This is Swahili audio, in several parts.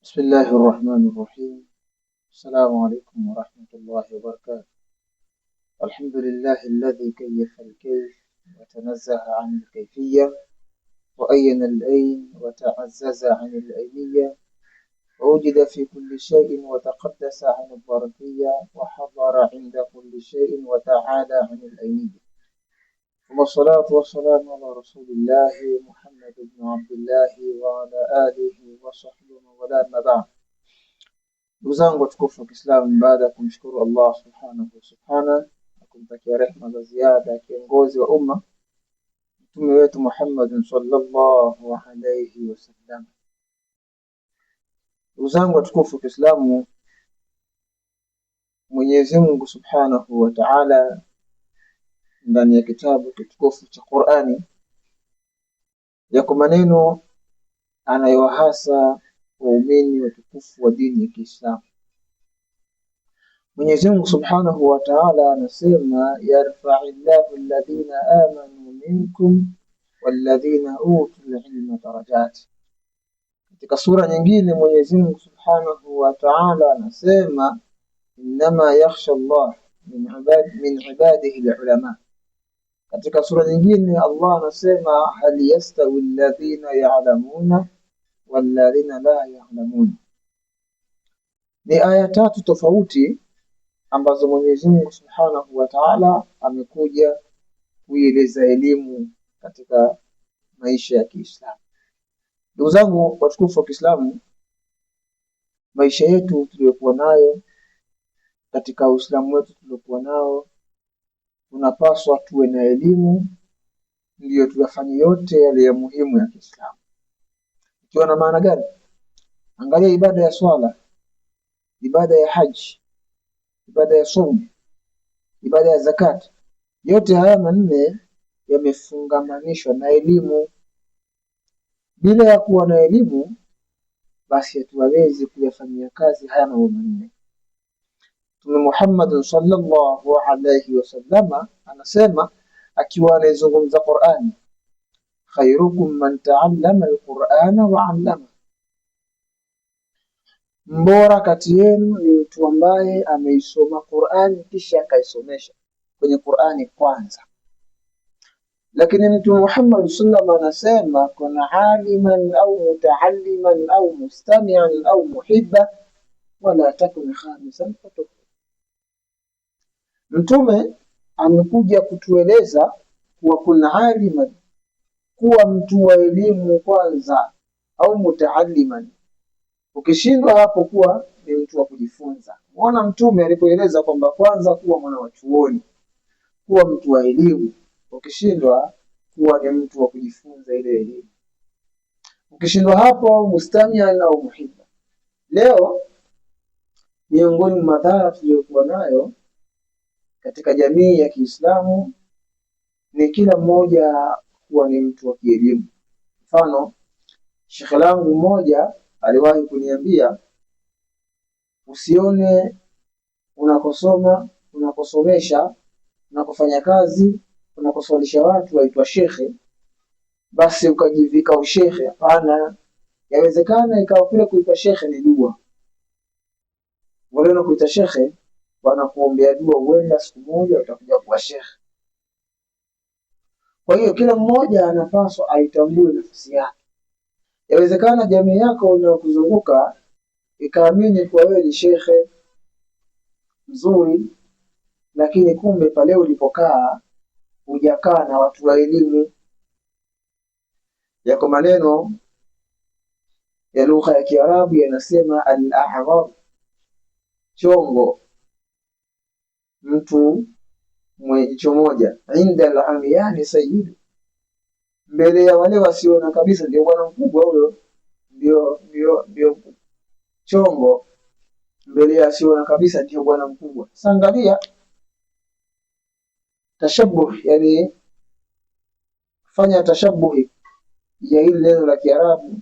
بسم الله الرحمن الرحيم. السلام عليكم ورحمة الله وبركاته. الحمد لله الذي كيف الكيف وتنزه عن الكيفية وأين الأين وتعزز عن الأينية ووجد في كل شيء وتقدس عن الظرفية وحضر عند كل شيء وتعالى عن الأينية. ثم الصلاة والسلام على رسول الله محمد بن عبد الله وعلى آله وصحبه ولا ما بعد. Ndugu zangu watukufu wa Kiislamu, baada ya kumshukuru Allah subhanahu na kumtakia rehema za ziada kiongozi wa umma mtume wetu Muhammad sallallahu alayhi wasallam. Ndugu zangu watukufu wa Kiislamu, Mwenyezi Mungu subhanahu wa ta'ala ndani ya kitabu kitukufu cha Qur'ani yako maneno anayowahasa waumini watukufu wa dini ya Kiislamu. Mwenyezi Mungu subhanahu wa ta'ala anasema, yarfa'illahu alladhina amanu minkum walladhina utul ilma darajat. Katika sura nyingine Mwenyezi Mungu subhanahu wa ta'ala anasema, innama yakhsha Allah min ibadihi alulama. Katika sura nyingine Allah anasema, hal yastawi alladhina ya'lamuna walladhina la ya'lamun. Ni aya tatu tofauti ambazo Mwenyezi Mungu subhanahu wa ta'ala amekuja kuieleza elimu katika maisha ya Kiislamu. Ndugu zangu watukufu wa Kiislamu, maisha yetu tuliyokuwa nayo katika Uislamu wetu tuliokuwa nao, tunapaswa tuwe na elimu ndiyo tuyafanye yote yale ya muhimu ya Kiislamu. Ikiwa na maana gani? Angalia ibada ya swala, ibada ya haji, ibada ya somo, ibada ya zakat. Yote haya manne yamefungamanishwa na elimu. Bila ya kuwa na elimu, basi hatuwezi kuyafanyia kazi haya mambo manne. Mtume Muhammad sallallahu alayhi wasallama anasema akiwa anazungumza Qur'ani, khairukum man ta'allama al-Qur'ana wa 'allama. Mbora kati yenu ni mtu ambaye ameisoma Qur'ani kisha akaisomesha. Kwenye Qur'ani kwanza. Lakini Mtume Muhammad sallallahu anasema, kuna aliman au mutaalliman au mustami'an au muhibba wala takun khamisan fatuhu. Mtume amekuja kutueleza kuwa kuna aliman, kuwa mtu wa elimu kwanza, au mutaalliman. Ukishindwa hapo kuwa ni mtu wa kujifunza. Muona Mtume alipoeleza kwamba kwanza kuwa mwana wa chuoni, kuwa mtu wa elimu. Ukishindwa kuwa ni mtu wa kujifunza ile elimu. Ukishindwa hapo mustami'an au muhibba. Leo miongoni mwa madhara tuliyokuwa nayo katika jamii ya Kiislamu ni kila mmoja kuwa ni mtu wa kielimu. Mfano, shekhe langu mmoja aliwahi kuniambia, usione unakosoma, unakosomesha, unakofanya kazi, unakoswalisha watu waitwa shekhe, basi ukajivika ushekhe. Hapana, yawezekana ikawa kule kuitwa shekhe ni dua. Wale wanaokuita shekhe wanakuombea dua, uenda siku moja utakuja kuwa shekhe. Kwa hiyo kila mmoja anapaswa aitambue nafasi yake. Yawezekana jamii yako unayokuzunguka ikaamini kwa wewe ni shekhe mzuri, lakini kumbe pale ulipokaa hujakaa na watu wa elimu. Yako maneno ya lugha ya Kiarabu yanasema, al-a'rab, chongo, mtu mwenye jicho moja, inda al-amyani sayyidu, mbele ya wale wasiona kabisa ndio bwana mkubwa huyo. Ndio chongo, mbele ya wasiona kabisa ndio bwana mkubwa. Sasa angalia tashabuh, yani fanya tashabuhi ya hili neno la Kiarabu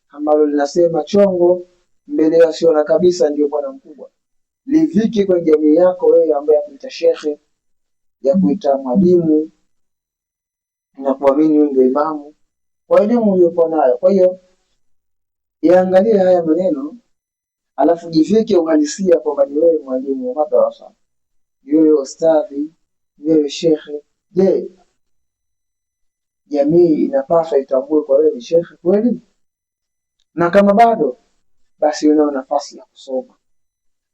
ambalo linasema chongo, mbele ya wasiona kabisa ndio bwana mkubwa. Liviki kwa jamii yako wewe ambaye akuita shekhe, ya kuita mwalimu, na kuamini wewe ndio imamu kwa elimu uliyokuwa nayo. Kwa hiyo yaangalie haya maneno alafu jivike uhalisia kwamba ni wewe mwalimu wa madrasa, ni wewe ustadhi, ni wewe shekhe. Je, jamii inapaswa itambue kwa wewe ni shekhe kweli? Na kama bado, basi unao nafasi ya kusoma.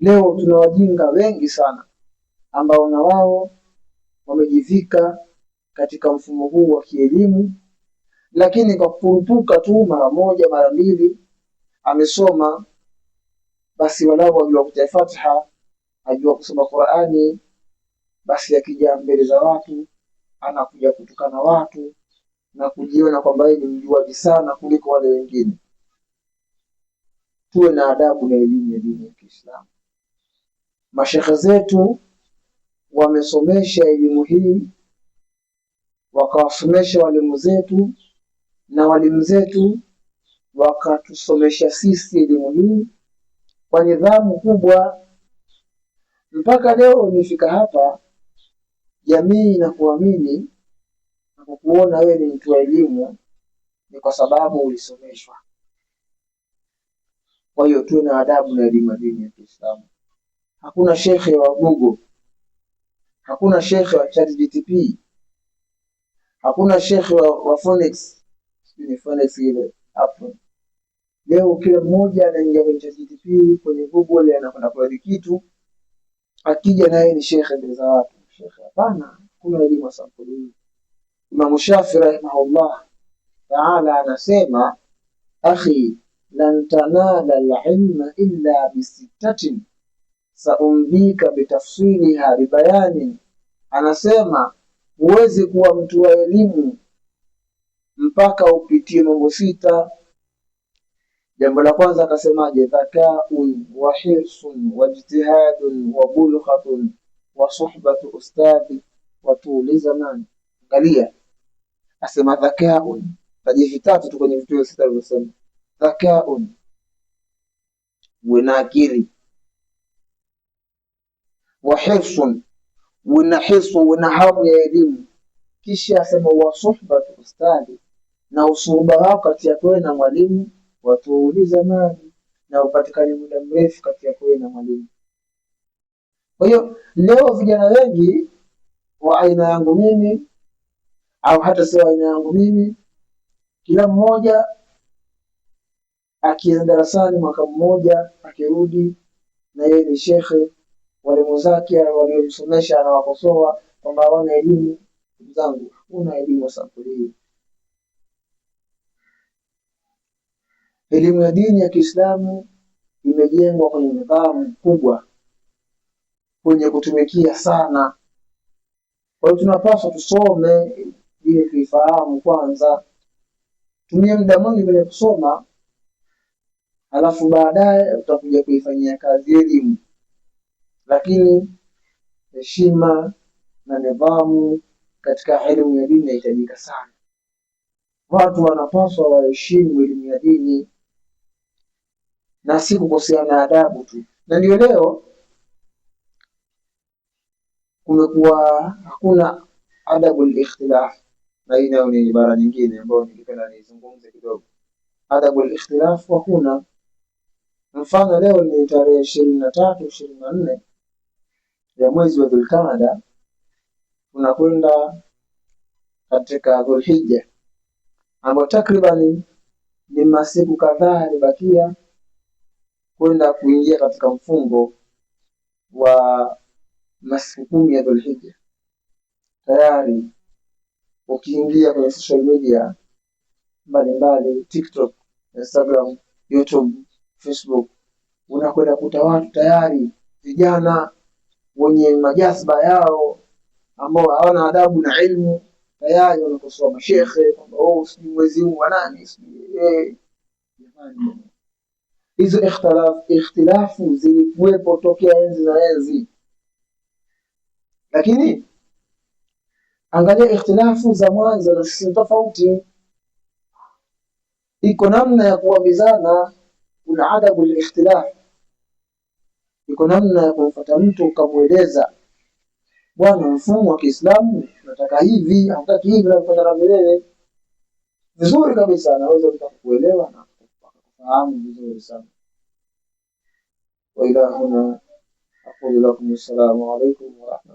Leo tuna wajinga wengi sana ambao na wao wamejivika katika mfumo huu wa kielimu, lakini kwa kupurupuka tu mara moja mara mbili amesoma, basi walau ajua kutia Fatiha, ajua kusoma Qur'ani, basi akija mbele za watu anakuja kutukana watu na kujiona kwamba yeye ni mjuaji sana kuliko wale wengine. Tuwe na adabu na elimu ya dini ya Kiislamu. Mashekhe zetu wamesomesha elimu hii, wakawasomesha walimu zetu, na walimu zetu wakatusomesha sisi elimu hii kwa nidhamu kubwa. Mpaka leo imefika hapa, jamii inakuamini na kukuona wewe ni mtu wa elimu ni kwa sababu ulisomeshwa. Kwa hiyo tuwe na adabu na elimu ya dini ya Kiislamu. Hakuna shekhe wa Google, hakuna shekhe wa ChatGPT, hakuna shekhe wa Phoenix, ni Phoenix ile hapo. Leo kila mmoja anaingia kwenye ChatGPT, kwenye Google, anakwenda kwa kitu, akija naye ni shekhe mbele za watu. Shekhe hapana, kuna elimu sampuli hii. Imam Shafi'i rahimahullah ta'ala anasema, akhi lan tanala al-ilma illa bisittatin saumbika bitafsiliha bibayani. Anasema huwezi kuwa mtu wa elimu mpaka upitie mambo sita. Jambo la kwanza akasemaje? Dhakaun wa hirsun wa ijtihadun wa bulghatun wa suhbatu ustadi wa tuli zaman. Angalia, asema dhakaun, taji vitatu tu kwenye vitu sita alivyosema. Dhakaun, una akili, wa hirsun, una hirsu, una hamu ya elimu. Kisha asema wa suhbatu ustadi, na usuhuba wako kati yako na mwalimu, watuuli zamani, na upatikane muda mrefu kati yako na mwalimu. Kwa hiyo leo vijana wengi wa aina yangu mimi au hata sio aina yangu mimi, kila mmoja akienda darasani mwaka mmoja akirudi na yeye ni shekhe, walimu zake waliomsomesha anawakosoa kwamba hawana elimu. Mzangu, una elimu sampuli hii. Elimu ya dini ya Kiislamu imejengwa kwenye nidhamu kubwa, kwenye kutumikia sana. Kwa hiyo tunapaswa tusome ili tuifahamu kwanza. Tumie muda mwingi kwenye kusoma, alafu baadaye utakuja kuifanyia kazi elimu. Lakini heshima na nidhamu katika elimu ya dini inahitajika sana. Watu wanapaswa waheshimu elimu ya dini na si kukoseana adabu tu. Na ndio leo kumekuwa hakuna adabu al-ikhtilaf, na hii nayo ni ibara nyingine ambayo ningependa nizungumze kidogo. Adabu al-ikhtilaf hakuna. Mfano leo ni tarehe 23 24 ya mwezi wa Dhulqaada, tunakwenda katika Dhulhijja, ambapo takriban ni masiku kadhaa yalibakia kwenda kuingia katika mfungo wa masiku 10 ya Dhulhijja. Tayari ukiingia kwenye social media mbalimbali, TikTok, Instagram, YouTube, Facebook, unakwenda kuta watu tayari, vijana wenye majazba yao ambao hawana adabu na ilmu, tayari wanakosoa mashekhe kwamba si mwezi huu wa nani. Hizo ikhtilafu zilikuwepo tokea enzi na enzi, lakini angalia ikhtilafu za mwanzo na sisi tofauti. Iko namna ya kuambizana, kuna adabu al-ikhtilaf. Iko namna ya kumfuata mtu ukamweleza, bwana, mfumo wa Kiislamu nataka hivi, hataki hivi, na kwenda mbele vizuri kabisa, naweza kukuelewa na kufahamu vizuri sana. وإلى هنا أقول لكم السلام عليكم ورحمة الله.